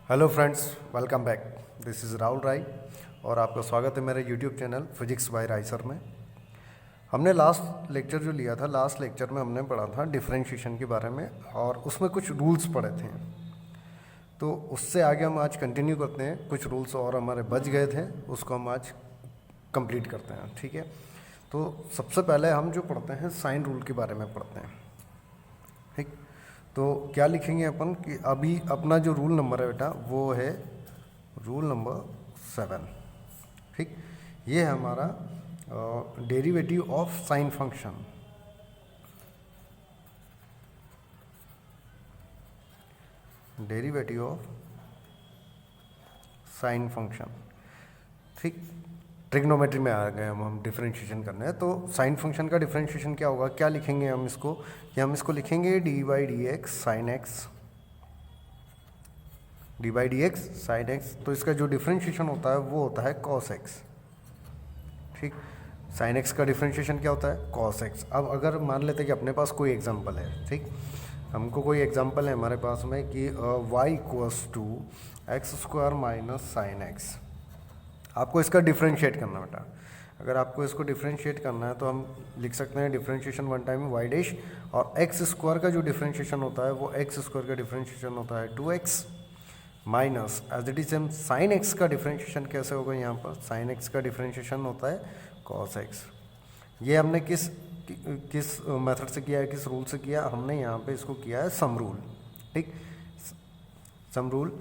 Hello friends, welcome back. This is Rahul Rai और आपका स्वागत है मेरे YouTube channel physics by Rai sir में। हमने लास्ट लेक्चर जो लिया था, लास्ट लेक्चर में हमने पढ़ा था डिफरेंशिएशन के बारे में और उसमें कुछ रूल्स पढ़े थे। तो उससे आगे हम आज कंटिन्यू करते हैं। कुछ रूल्स और हमारे बच गए थे, उसको हम आज कंप्लीट करते हैं। ठीक है, तो सबसे पहले हम जो पढ़ते हैं साइन रूल के बारे में पढ़ते हैं। ठीक, तो क्या लिखेंगे अपन कि अभी अपना जो रूल नंबर है बेटा वो है रूल नंबर 7। ठीक, ये है हमारा derivative of sine function. Derivative of sine function. ठीक, ट्रिग्नोमेट्री में आ गए हम डिफरेंशिएशन करने हैं। तो साइन फंक्शन का डिफरेंशिएशन क्या होगा, क्या लिखेंगे हम इसको, कि हम इसको लिखेंगे D by D x sine x, D by D x sine x. तो इसका जो डिफरेंशिएशन होता है वो होता है कॉस एक्स। ठीक, साइन एक्स का डिफरेंशिएशन क्या होता है, कॉस एक्स। अब अगर मान लेते हैं कि अपने पास कोई एग्जांपल है, ठीक, हमको कोई एग्जांपल है हमारे पास में कि y equals to x square minus sine x. आपको इसका डिफरेंशिएट करना बेटा। अगर आपको इसको डिफरेंशिएट करना है तो हम लिख सकते हैं differentiation one time y dash, और एक्स स्क्वायर का जो डिफरेंशिएशन होता है वो एक्स स्क्वायर का डिफरेंशिएशन होता है 2x minus as it is हम साइन एक्स का डिफरेंशिएशन कैसे होगा, यहाँ पर साइन एक्स का डिफरेंशिएशन होता है कॉस एक्स। ये हमने किस मेथड से किया है, किस रूल से किया, हमने यहाँ पे इसको किया है सम रूल। ठीक, सम रूल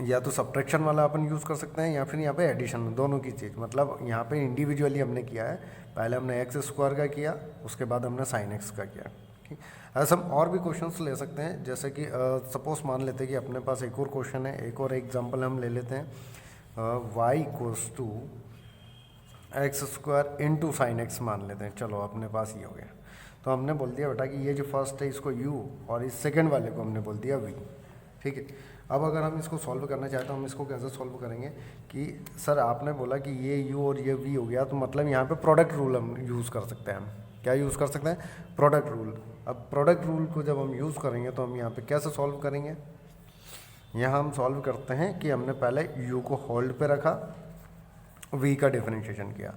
या तो सब्ट्रैक्शन वाला अपन यूज़ कर सकते हैं या फिर यहाँ पे एडिशन, दोनों की चीज़। मतलब यहाँ पे इंडिविजुअली हमने किया है, पहले हमने एक्स स्क्वायर का किया, उसके बाद हमने साइन एक्स का किया। ठीक, ऐसे हम और भी क्वेश्चंस ले सकते हैं, जैसे कि सपोज मान लेते हैं कि अपने पास एक और क्वेश्चन है, एक और एग्जांपल हम ले लेते हैं। Y equals to x square into sine x मान लेते हैं। चलो अपने पास ये हो गया। तो हमने बोल दिया बेटा कि ये जो फर्स्ट है इसको u और इस सेकेंड वाले को हमने बोल दिया v। ठीक है, अब अगर हम इसको सॉल्व करना चाहें तो हम इसको कैसे सॉल्व करेंगे कि सर आपने बोला कि ये u और ये v हो गया, तो मतलब यहाँ पे प्रोडक्ट रूल हम यूज़ कर सकते हैं। हम क्या यूज़ कर सकते हैं, प्रोडक्ट रूल। अब प्रोडक्ट रूल को जब हम यूज़ करेंगे तो हम यहाँ पे कैसे सॉल्व करेंगे, यहाँ हम सॉल्व करते हैं कि हमने पहले u को होल्ड पे रखा, v का डिफरेंशिएशन किया।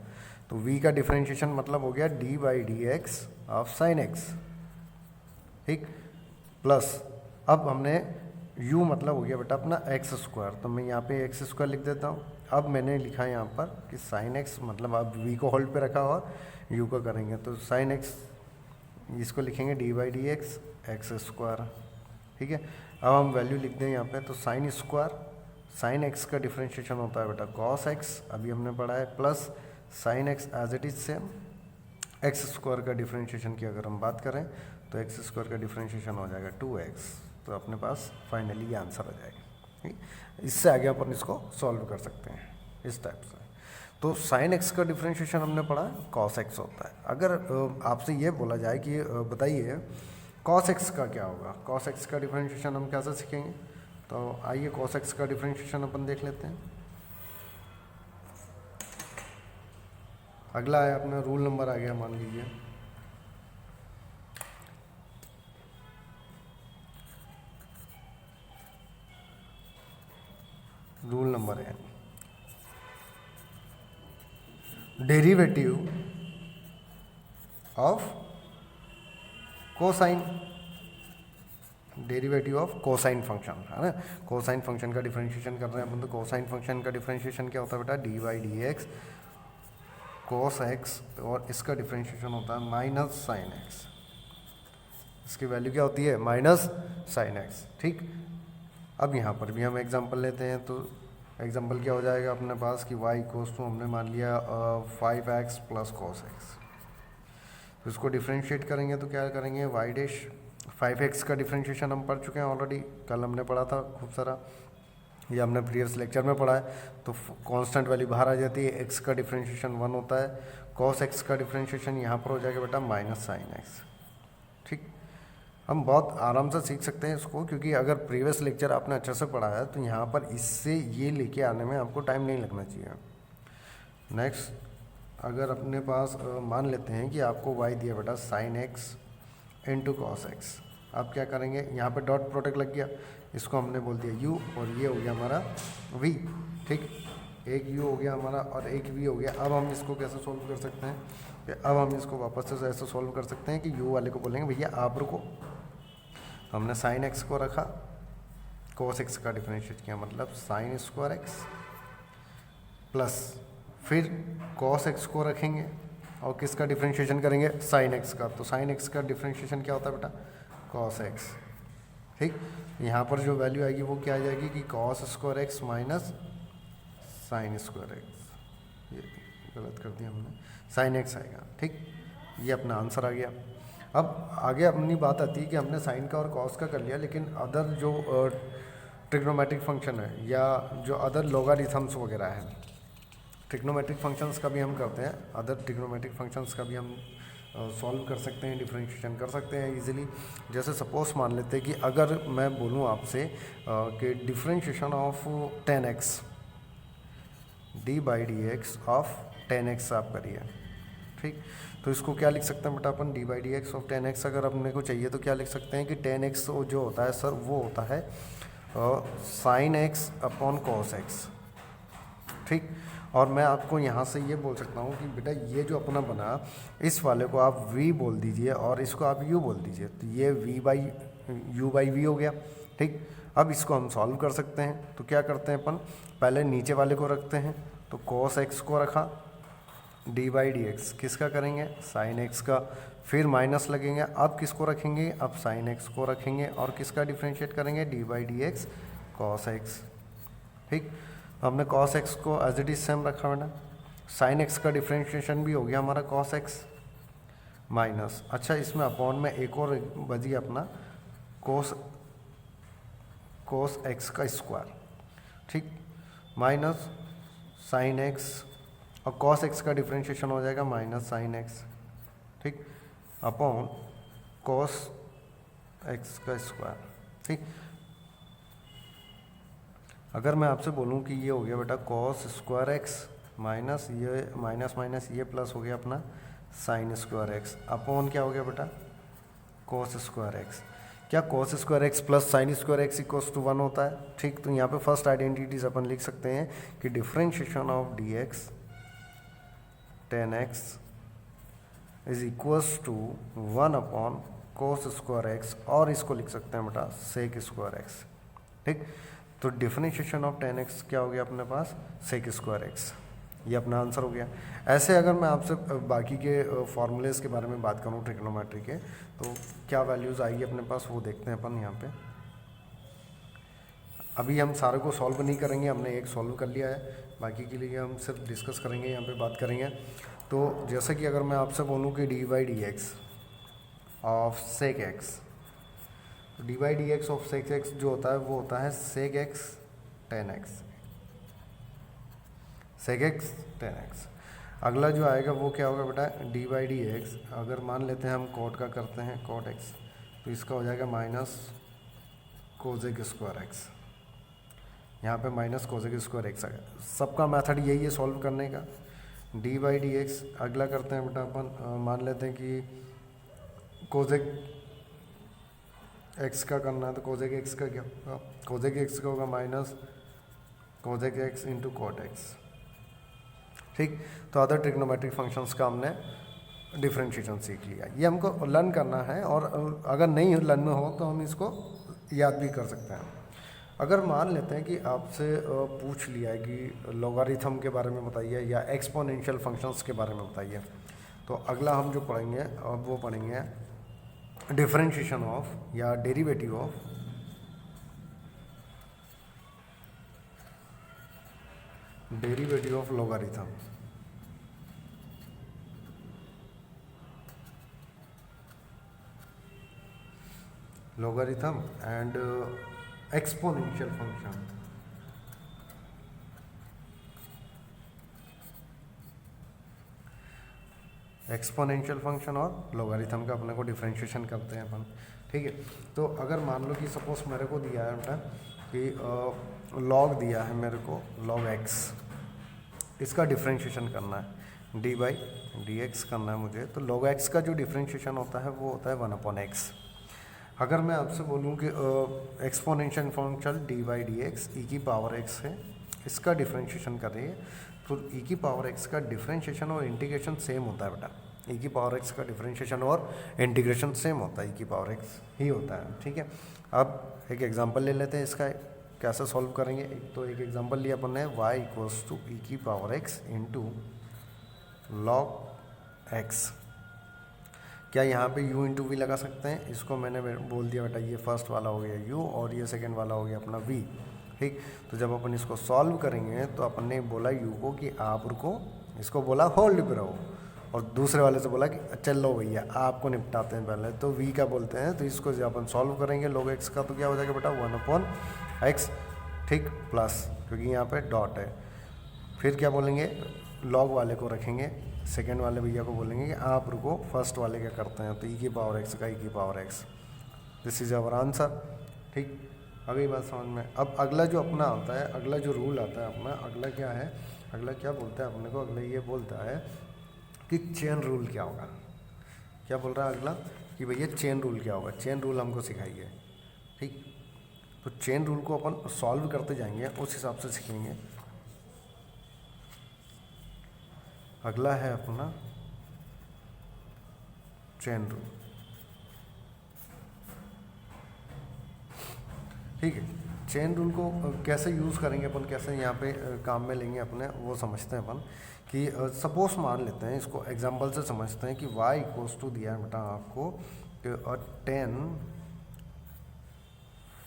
तो v का डिफरेंशिएशन मतलब हो गया d by D x of sine x. ठीक, प्लस अब हमने u मतलब हो गया बेटा अपना एक्स स्क्वायर, तो मैं यहाँ पे एक्स स्क्वायर लिख देता हूँ। अब मैंने लिखा यहाँ पर कि साइन एक्स मतलब अब v को होल्ड पे रखा और u का करेंगे, तो साइन एक्स इसको लिखेंगे D by D x x square. ठीक है, अब हम वैल्यू लिख दें यहाँ पे, तो साइन स्क्वायर साइन एक्स का डिफरेंशिएशन होता है बेटा कॉस एक्स, अभी हमने पढ़ा है, plus sine x as it is same x square का डिफरेंशिएशन की अगर हम बात करें तो एक्स स्क्वायर का डिफरेंशिएशन हो जाएगा 2x। तो अपने पास फाइनली ये आंसर आ जाएगा। ठीक, इससे आगे अपन इसको सॉल्व कर सकते हैं इस टाइप से। तो साइन एक्स का डिफरेंशिएशन हमने पढ़ा कॉस एक्स होता है। अगर आपसे ये बोला जाए कि बताइए कॉस एक्स का क्या होगा, कॉस एक्स का डिफरेंशिएशन हम कैसे सीखेंगे, तो आइए कॉस एक्स का डिफरेंशिएशन अपन देख लेते हैं। अगला है अपना रूल नंबर आ गया, मान लीजिए रूल नंबर है derivative of cosine, derivative of cosine function है ना। कोसाइन फंक्शन का डिफरेंशिएशन कर रहे हैं अपन, तो कोसाइन फंक्शन का डिफरेंशिएशन क्या होता है बेटा, D by D x cos x, और इसका डिफरेंशिएशन होता है माइनस साइन एक्स। इसकी वैल्यू क्या होती है, माइनस साइन एक्स। ठीक, अब यहाँ पर भी हम एग्जांपल लेते हैं, तो एग्जांपल क्या हो जाएगा अपने पास कि y इक्वल्स टू हमने मान लिया 5x प्लस कॉस एक्स। तो इसको डिफरेंशिएट करेंगे तो क्या करेंगे, y डैश 5x का डिफरेंशिएशन हम पढ़ चुके हैं ऑलरेडी, कल हमने पढ़ा था खूब सारा, ये हमने प्रीवियस लेक्चर में पढ़ा है। तो कांस्टेंट वैल्यू बाहर आ जाती है, x का डिफरेंशिएशन 1 होता है, कॉस एक्स का डिफरेंशिएशन यहाँ पर हो जाएगा बेटा माइनस साइन एक्स। ठीक, हम बहुत आराम से सीख सकते हैं इसको, क्योंकि अगर प्रीवियस लेक्चर आपने अच्छे से पढ़ा है तो यहाँ पर इससे ये लेके आने में आपको टाइम नहीं लगना चाहिए। नेक्स्ट, अगर अपने पास मान लेते हैं कि आपको y दिया बेटा sine x into cos x, आप क्या करेंगे, यहाँ पे डॉट प्रोडक्ट लग गया, इसको हमने बोल दिया u, और ये हो गया हमारा v। ठीक, एक u हो गया हमारा और एक v हो गया। अब हम इसको कैसे सोल्व कर सकते हैं कि अब हम इसको वापस से ऐसे सोल्व कर सकते हैं कि u वाले को बोलेंगे भैया आप रुको, हमने साइन x को रखा, cos x का डिफरेंशिएट किया, मतलब साइन स्क्वायर x प्लस फिर cos x को रखेंगे और किसका डिफरेंशिएशन करेंगे, साइन x का। तो साइन x का डिफरेंशिएशन क्या होता है बेटा, cos x। ठीक, यहाँ पर जो वैल्यू आएगी वो क्या आ जाएगी कि cos square x minus sign square x, ये गलत कर दिया हमने, साइन x आएगा। ठीक, ये अपना आंसर आ गया। अब आगे अपनी बात आती है कि हमने साइन का और कॉस का कर लिया, लेकिन अदर जो ट्रिग्नोमेट्रिक फंक्शन है या जो अदर लोगारिथम्स वगैरह है, ट्रिग्नोमेट्रिक फंक्शंस का भी हम करते हैं, अदर ट्रिग्नोमेट्रिक फंक्शंस का भी हम सॉल्व कर सकते हैं, डिफरेंशिएशन कर सकते हैं इजीली। जैसे सपोज मान लेते हैं कि अगर मैं बोलूँ आपसे कि differentiation of 10x d/dx of 10x आप करिए। ठीक, तो इसको क्या लिख सकते हैं बेटा अपन, d/dx ऑफ 10x अगर अपने को चाहिए तो क्या लिख सकते हैं कि 10x जो होता है सर वो होता है sine x upon cos x। ठीक, और मैं आपको यहाँ से ये बोल सकता हूँ कि बेटा ये जो अपना बना इस वाले को आप v बोल दीजिए और इसको आप u बोल दीजिए, तो ये u/v हो गया। ठीक, अब इसको हम सॉल्व कर सकते हैं। तो क्या करते हैं अपन, पहले नीचे वाले को रखते हैं, तो cos x को रखा, d/dx किसका करेंगे, साइन x का, फिर माइनस लगेंगे, अब किसको रखेंगे, अब साइन x को रखेंगे और किसका डिफरेंशिएट करेंगे, d/dx cos x। ठीक, हमने cos x को एज इट इज सेम रखा बेटा, साइन x का डिफरेंशिएशन भी हो गया हमारा cos x माइनस, अच्छा इसमें अपॉन में एक और बच गया अपना cos x का स्क्वायर। ठीक, माइनस साइन x और cos x का डिफरेंशिएशन हो जाएगा माइनस साइन x। ठीक, अपॉन cos x का स्क्वायर। ठीक, अगर मैं आपसे बोलूं कि ये हो गया बेटा cos स्क्वायर x माइनस ये माइनस माइनस ये प्लस हो गया अपना साइन स्क्वायर x, अपॉन क्या हो गया बेटा cos स्क्वायर x। क्या cos square x plus sine square x equals to 1 होता है। ठीक, तो यहाँ पे फर्स्ट आइडेंटिटीज अपन लिख सकते हैं कि differentiation of dx 10x is equals to 1 upon cos square x, और इसको लिख सकते हैं बेटा sec स्क्वायर x। ठीक, तो डिफरेंशिएशन ऑफ 10x क्या हो गया अपने पास, sec स्क्वायर x, ये अपना आंसर हो गया। ऐसे अगर मैं आपसे बाकी के फॉर्मूलेस के बारे में बात करूँ ट्रिग्नोमेट्री के, तो क्या वैल्यूज़ आएगी अपने पास वो देखते हैं अपन यहाँ पे। अभी हम सारे को सॉल्व नहीं करेंगे, हमने एक सॉल्व कर लिया है, बाकी के लिए हम सिर्फ डिस्कस करेंगे, यहाँ पे बात करेंगे। तो जैसे कि अगर मैं आपसे बोलूँ कि d/dx ऑफ sec x, तो d/dx ऑफ sec x जो होता है वो होता है sec x 10x, sec x 10x। अगला जो आएगा वो क्या होगा बेटा, d/dx अगर मान लेते हैं हम cot का करते हैं cot x, तो इसका हो जाएगा माइनस कोजेक स्क्वायर x, यहाँ पे माइनस कोजेक स्क्वायर x आ गया। सबका मेथड यही है सॉल्व करने का, d/dx। अगला करते हैं बेटा अपन, मान लेते हैं कि कोजेक x का करना है, तो कोजेक x का क्या होगा, कोजेक x का होगा minus cosec x into cot x। ठीक, तो अदर ट्रिग्नोमेट्रिक फंक्शंस का हमने डिफरेंशिएशन सीख लिया, ये हमको लर्न करना है, और अगर नहीं लर्न में हो तो हम इसको याद भी कर सकते हैं। अगर मान लेते हैं कि आपसे पूछ लिया है कि लॉगरिथम के बारे में बताइए या एक्सपोनेंशियल फंक्शंस के बारे में बताइए, तो अगला हम जो पढ़ेंगे अब वो पढ़ेंगे डिफरेंशिएशन ऑफ या derivative of logarithm. Logarithm and exponential function. Exponential function और लॉगरिथम का अपने को डिफरेंशिएशन करते हैं अपन। ठीक है, तो अगर मान लो कि सपोज मेरे को दिया है बेटा कि लॉग दिया है मेरे को, लॉग एक्स, इसका डिफरेंशिएशन करना है, d/dx करना है मुझे, तो log x का जो डिफरेंशिएशन होता है वो होता है 1/x। अगर मैं आपसे बोलूँ कि exponential function D by D X E की पावर एक्स है, इसका डिफरेंशिएशन कर रही है, तो ई की पावर एक्स का डिफरेंशिएशन और इंटीग्रेशन सेम होता है बेटा। ई की पावर एक्स का डिफरेंशिएशन और इंटीग्रेशन सेम होता है, ई की पावर एक्स ही होता है, ठीक है। अब एक एग्जांपल ले लेते हैं इसका कैसे सॉल्व करेंगे। तो एक एग्जांपल लिया अपन ने y इक्वल्स टू ई की power x into log x. क्या यहाँ पे u इंटू वी लगा सकते हैं? इसको मैंने बोल दिया बेटा ये फर्स्ट वाला हो गया u और ये सेकेंड वाला हो गया अपना v, ठीक। तो जब अपन इसको सॉल्व करेंगे तो अपन ने बोला u को कि आप रुको, इसको बोला होल्ड पे रहो, और दूसरे वाले से बोला कि चल लो भैया आपको निपटाते हैं पहले, तो v क्या बोलते हैं। तो इसको जब अपन सॉल्व करेंगे log x का तो क्या हो जाएगा बेटा 1/x, ठीक, प्लस क्योंकि यहाँ पे डॉट है। फिर क्या बोलेंगे, log वाले को रखेंगे, सेकेंड वाले भैया को बोलेंगे कि आप रुको फर्स्ट वाले क्या करते हैं, तो ई की पावर एक्स का ई की power x, this is our answer, ठीक। अभी बात समझ में। अब अगला जो अपना आता है, अगला जो रूल आता है अपना, अगला क्या है, अगला क्या बोलता है अपने को, अगला ये बोलता है कि चेन रूल क्या होगा। क्या बोल रहा है अगला कि भैया चेन रूल क्या होगा, चेन रूल हमको सिखाइए, ठीक। तो चेन रूल को अपन सॉल्व करते जाएंगे, उस हिसाब से सीखेंगे। अगला है अपना चेन रूल, ठीक है। चेन रूल को कैसे यूज़ करेंगे अपन, कैसे यहाँ पे काम में लेंगे अपने, वो समझते हैं अपन कि सपोज मान लेते हैं, इसको एग्जांपल से समझते हैं कि y इक्वल्स टू दिया है बेटा आपको 10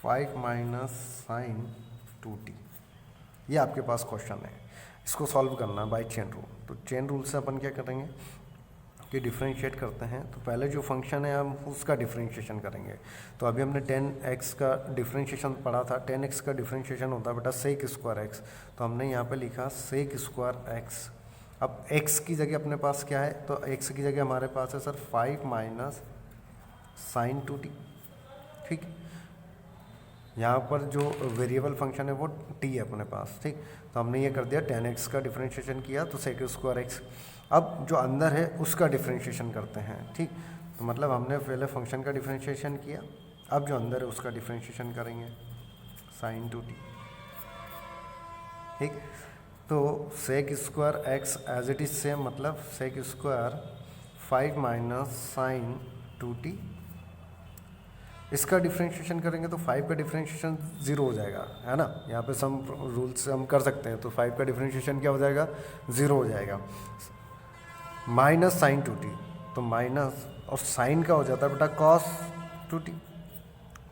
5 माइनस साइन 2t, ये आपके पास क्वेश्चन है, इसको सॉल्व करना है बाय चेन रूल। तो चेन रूल से अपन क्या करेंगे कि डिफरेंशिएट करते हैं, तो पहले जो फंक्शन है हम उसका डिफरेंशिएशन करेंगे। तो अभी हमने 10x का डिफरेंशिएशन पढ़ा था, 10x का डिफरेंशिएशन होता है बेटा सेक स्क्वायर एक्स, तो हमने यहाँ पे लिखा सेक स्क्वायर एक्स। अब x की जगह अपने पास क्या है, तो x की जगह हमारे पास है सर 5 माइनस साइन 2t, ठीक। यहाँ पर जो वेरिएबल फंक्शन है वो t है अपने पास, ठीक। तो हमने ये कर दिया 10x का डिफरेंशिएशन किया तो सेक स्क्वायर एक्स। अब जो अंदर है उसका डिफरेंशिएशन करते हैं, ठीक। तो मतलब हमने पहले फंक्शन का डिफरेंशिएशन किया, अब जो अंदर है उसका डिफरेंशिएशन करेंगे साइन 2t, ठीक। तो sec square x as it is same, मतलब sec square 5 minus sine 2t, इसका डिफरेंशिएशन करेंगे तो 5 का डिफरेंशिएशन 0 हो जाएगा, है ना। यहाँ पे सम रूल से हम कर सकते हैं, तो 5 का डिफरेंशिएशन क्या हो जाएगा 0 हो जाएगा। माइनस साइन 2t, तो माइनस और साइन का हो जाता है बेटा कॉस 2t,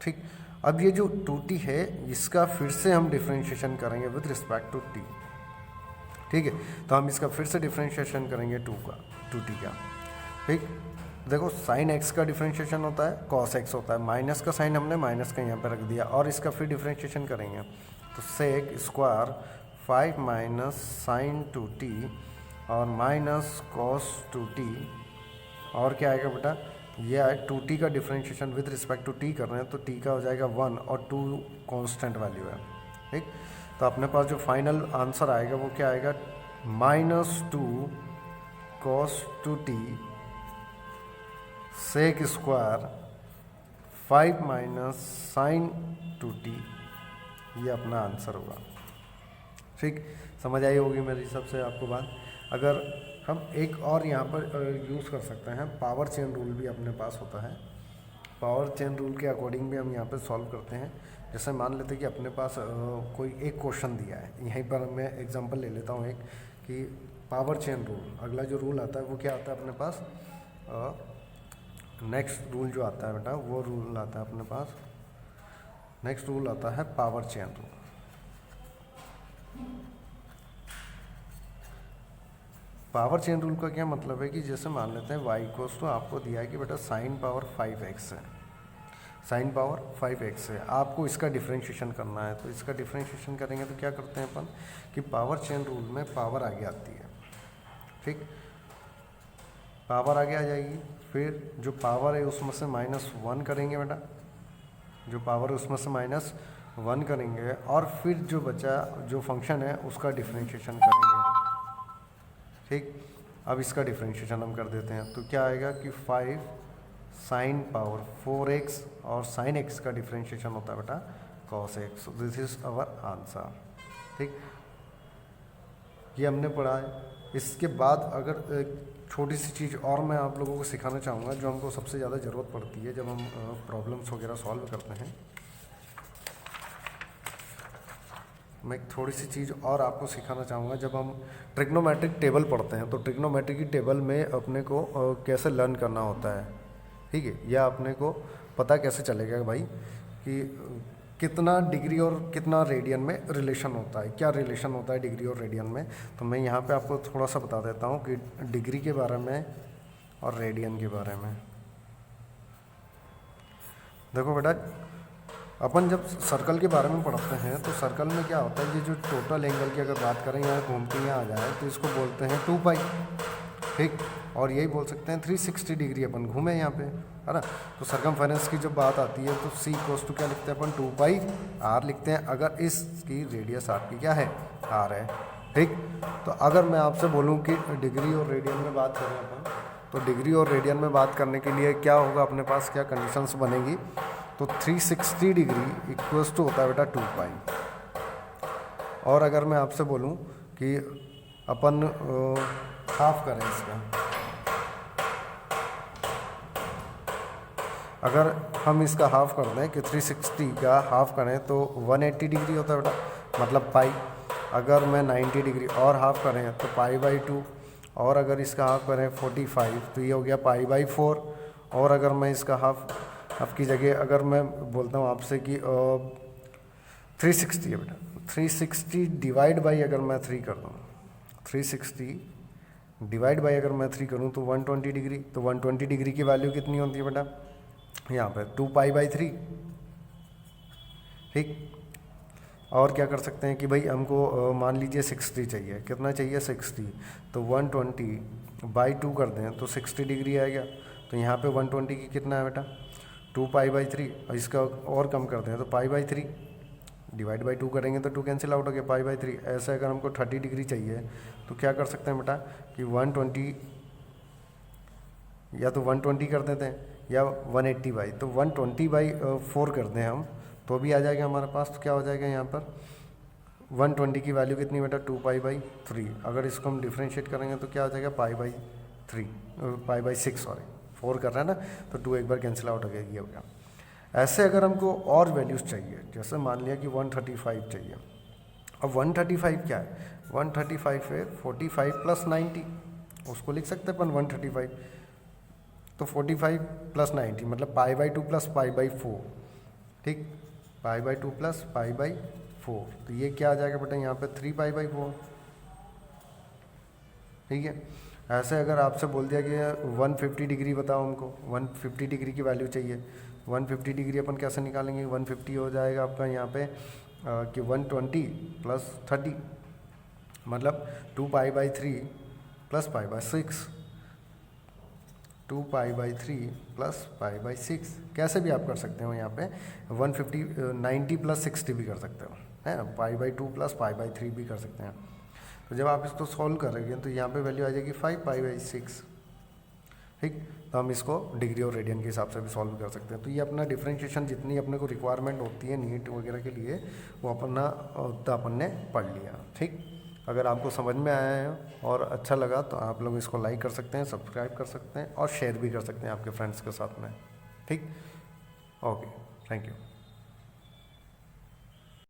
ठीक। अब ये जो 2t है इसका फिर से हम डिफरेंशिएशन करेंगे विद रिस्पेक्ट टू t, ठीक है। तो हम इसका फिर से डिफरेंशिएशन करेंगे 2t का, ठीक। देखो साइन x का डिफरेंशिएशन होता है कॉस x होता है, माइनस का साइन हमने माइनस का यहाँ पे रख दिया, और इसका फिर डिफरेंशिएशन करेंगे तो sec square 5 minus sine 2t और माइनस कॉस 2t, और क्या आएगा बेटा ये है 2t का differentiation with respect to t कर रहे हैं, तो t का हो जाएगा 1 और 2 कांस्टेंट वैल्यू है, ठीक। तो अपने पास जो फाइनल आंसर आएगा वो क्या आएगा -2 cos 2t sec square 5 minus sine 2t, ये अपना आंसर होगा, ठीक। समझ आई होगी मेरी सबसे आपको बात। अगर हम एक और यहाँ पर यूज़ कर सकते हैं, पावर चेन रूल भी अपने पास होता है। पावर चेन रूल के अकॉर्डिंग भी हम यहाँ पर सॉल्व करते हैं। जैसे मान लेते हैं कि अपने पास कोई एक क्वेश्चन दिया है, यहीं पर मैं एग्जांपल ले लेता हूँ एक कि पावर चेन रूल, अगला जो रूल आता है वो क्या आता है अपने पास, नेक्स्ट रूल जो आता है बेटा वो रूल आता है अपने पास, नेक्स्ट रूल आता है power chain rule. Power chain rule का क्या मतलब है कि जैसे मान लेते हैं y इक्वल्स टू आपको दिया है कि बेटा साइन पावर 5x है, साइन पावर 5x है, आपको इसका डिफरेंशिएशन करना है। तो इसका डिफरेंशिएशन करेंगे तो क्या करते हैं अपन कि पावर चेन रूल में पावर आगे आती है, ठीक। पावर आगे आ जाएगी, फिर जो पावर है उसमें से -1 करेंगे बेटा, जो पावर है उसमें से -1 करेंगे, और फिर जो बचा जो फंक्शन है उसका डिफरेंशिएशन करेंगे, ठीक। अब इसका डिफरेंशिएशन हम कर देते हैं तो क्या आएगा कि 5 साइन पावर 4x और साइन x का डिफ्रेंशिएशन होता है बेटा cos x। This is our answer. ठीक, ये हमने पढ़ा है। इसके बाद अगर एक छोटी सी चीज़ और मैं आप लोगों को सिखाना चाहूँगा जो हमको सबसे ज़्यादा ज़रूरत पड़ती है जब हम प्रॉब्लम्स वगैरह सॉल्व करते हैं। मैं एक थोड़ी सी चीज़ और आपको सिखाना चाहूँगा। जब हम ट्रिग्नोमेट्रिक टेबल पढ़ते हैं तो ट्रिग्नोमेट्रिक की टेबल में अपने को कैसे लर्न करना होता है, ठीक है, या अपने को पता कैसे चलेगा भाई कि कितना डिग्री और कितना रेडियन में रिलेशन होता है, क्या रिलेशन होता है डिग्री और रेडियन में। तो मैं यहाँ पे आपको थोड़ा सा बता देता हूँ कि डिग्री के बारे में और रेडियन के बारे में। देखो बेटा, अपन जब सर्कल के बारे में पढ़ते हैं तो सर्कल में क्या होता है, ये जो टोटल एंगल की अगर बात करें यहाँ घूम के यहाँ आ जाए तो इसको बोलते हैं 2 पाई। ठीक, और यही बोल सकते हैं 360 डिग्री अपन घूमे यहाँ पे, है ना। तो सरकमफेरेंस की जब बात आती है तो c इक्वल्स टू क्या लिखते हैं अपन 2 पाई r लिखते हैं अगर इसकी रेडियस आपकी क्या है r है। ठीक, तो अगर मैं आपसे बोलूँ कि डिग्री और रेडियन में बात करें अपन, तो डिग्री और रेडियन में बात करने के लिए क्या होगा अपने पास, क्या कंडीशंस बनेगी। तो 360 डिग्री इक्वल्स टू होता है बेटा 2 पाई। और अगर मैं आपसे बोलूं कि अपन हाफ करें इसका, अगर हम इसका हाफ कर दें कि 360 का हाफ करें तो 180 डिग्री होता है बेटा, मतलब पाई। अगर मैं 90 डिग्री और हाफ करें तो पाई/2, और अगर इसका हाफ करें 45 तो ये हो गया पाई/4। और अगर मैं इसका हाफ की जगह अगर मैं बोलता हूँ आपसे कि 360 है बेटा, 360 डिवाइड बाई अगर मैं 3 कर दूँ, 360 डिवाइड बाई अगर मैं 3 करूँ तो 120 डिग्री। तो 120 डिग्री की वैल्यू कितनी होती है बेटा, यहाँ पे 2 पाई/3। ठीक, और क्या कर सकते हैं कि भाई हमको मान लीजिए 60 चाहिए, कितना चाहिए 60, तो 120/2 कर दें तो 60 डिग्री आएगा। तो यहाँ पे 120 की कितना है बेटा 2 पाई/3, और इसका और कम कर दें तो पाई/3 डिवाइड बाई 2 करेंगे तो 2 कैंसिल आउट हो गया पाई/3। ऐसे अगर हमको 30 डिग्री चाहिए तो क्या कर सकते हैं बेटा कि 120 या तो 120 कर देते हैं या 180/, तो 120/4 कर दें हम तो भी आ जाएगा हमारे पास। तो क्या हो जाएगा यहाँ पर 120 की वैल्यू कितनी बेटा 2 पाई/3। अगर इसको हम डिफ्रेंशिएट करेंगे तो क्या हो जाएगा पाई/6, सॉरी 4 कर रहा है ना, तो 2 एक बार कैंसिल आउट हो गया, ये हो गया। ऐसे अगर हमको और वैल्यूज़ चाहिए, जैसे मान लिया कि 135 चाहिए। अब 135 क्या है, 135 है 45 + 90, उसको लिख सकते हैं अपन 135। तो 45 + 90 मतलब पाई/2 + पाई/4। ठीक, पाई/2 + पाई/4, तो ये क्या आ जाएगा बेटा यहाँ पे 3 पाई/4। ठीक है, ऐसे अगर आपसे बोल दिया कि 150 डिग्री बताओ हमको, 150 डिग्री की वैल्यू चाहिए, 150 डिग्री अपन कैसे निकालेंगे, 150 हो जाएगा आपका यहाँ पे कि 120 + 30 मतलब 2 पाई/3 + पाई/6, 2 पाई/3 + पाई/6। कैसे भी आप कर सकते हो यहाँ पे 90 + 60 भी कर सकते हो, है ना, पाई/2 + पाई/3 भी कर सकते हैं। तो जब आप इसको सॉल्व करेंगे तो यहाँ पे वैल्यू आ जाएगी 5 पाई/6। ठीक, तो हम इसको डिग्री और रेडियन के हिसाब से भी सॉल्व कर सकते हैं। तो ये अपना डिफरेंशिएशन जितनी अपने को रिक्वायरमेंट होती है नीट वगैरह के लिए वो अपना अपन ने पढ़ लिया। ठीक, अगर आपको समझ में आया है और अच्छा लगा तो आप लोग इसको लाइक कर सकते हैं, सब्सक्राइब कर सकते हैं और शेयर भी कर सकते हैं आपके फ्रेंड्स के साथ में। ठीक, ओके, थैंक यू।